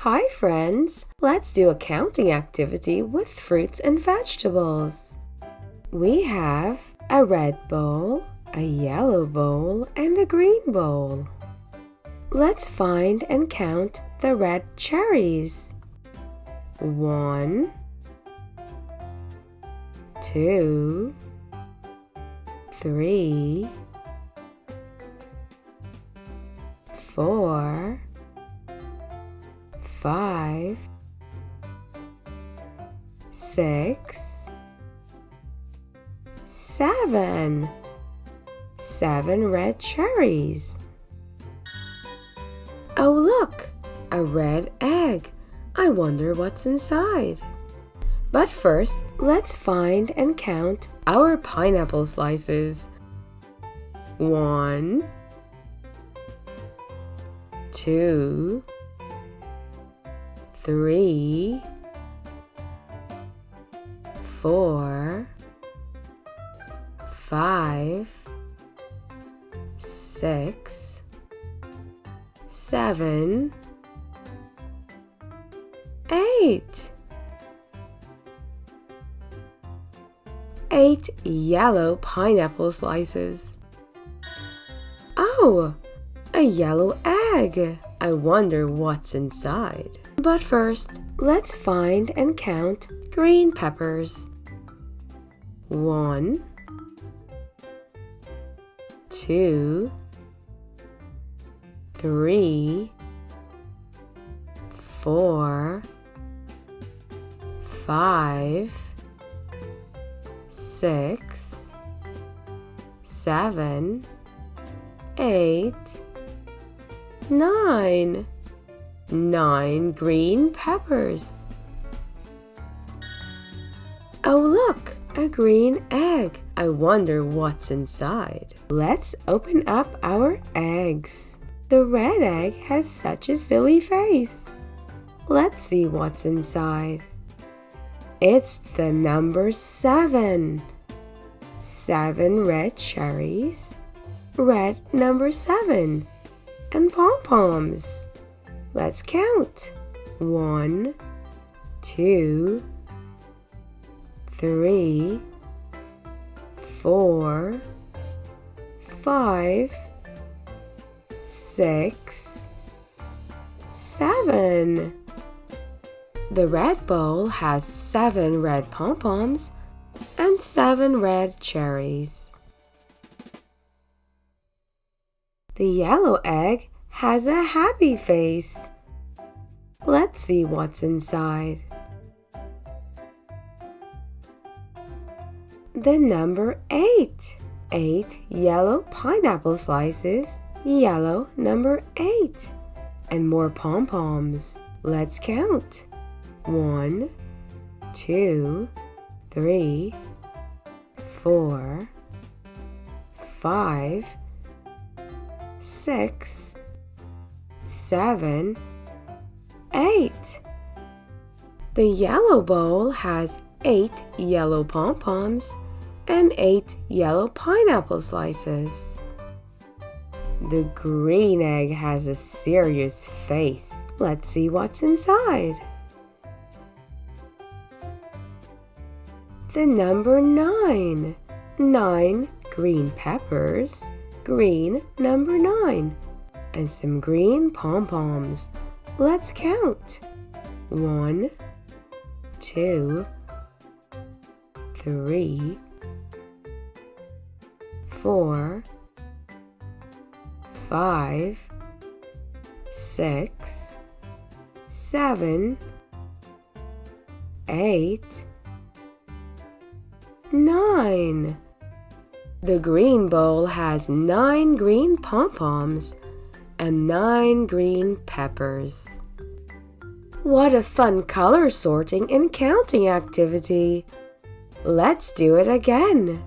Hi friends! Let's do a counting activity with fruits and vegetables. We have a red bowl, a yellow bowl, and a green bowl. Let's find and count the red cherries. 1, 2, 3, 4, 5, 6, 7. 7 red cherries. Oh, look! A red egg. I wonder what's inside. But first, let's find and count our pineapple slices. 1, 2, 3, 4, 5, 6, 7, 8. 8 yellow pineapple slices. Oh, a yellow egg. I wonder what's inside. But first, let's find and count green peppers. 1, 2, 3, 4, 5, 6, 7, 8, 9. 9 green peppers. Oh, look! A green egg. I wonder what's inside. Let's open up our eggs. The red egg has such a silly face. Let's see what's inside. It's the number 7. 7 red cherries, red number 7, and pom-poms. Let's count. 1, 2, 3, 4, 5, 6, 7. The red bowl has 7 red pom-poms and 7 red cherries. The yellow egg has a happy face. Let's see what's inside. The number 8. 8 yellow pineapple slices, yellow number 8, and more pom-poms. Let's count. 1, 2, 3, 4, 5, 6, 7, 8. The yellow bowl has 8 yellow pom-poms and 8 yellow pineapple slices. The green egg has a serious face. Let's see what's inside. The number 9. 9 green peppers, green number 9, and some green pom-poms. Let's count. 1, 2, 3, 4, 5, 6, 7, 8, 9. The green bowl has 9 green pom-poms and 9 green peppers. What a fun color sorting and counting activity! Let's do it again.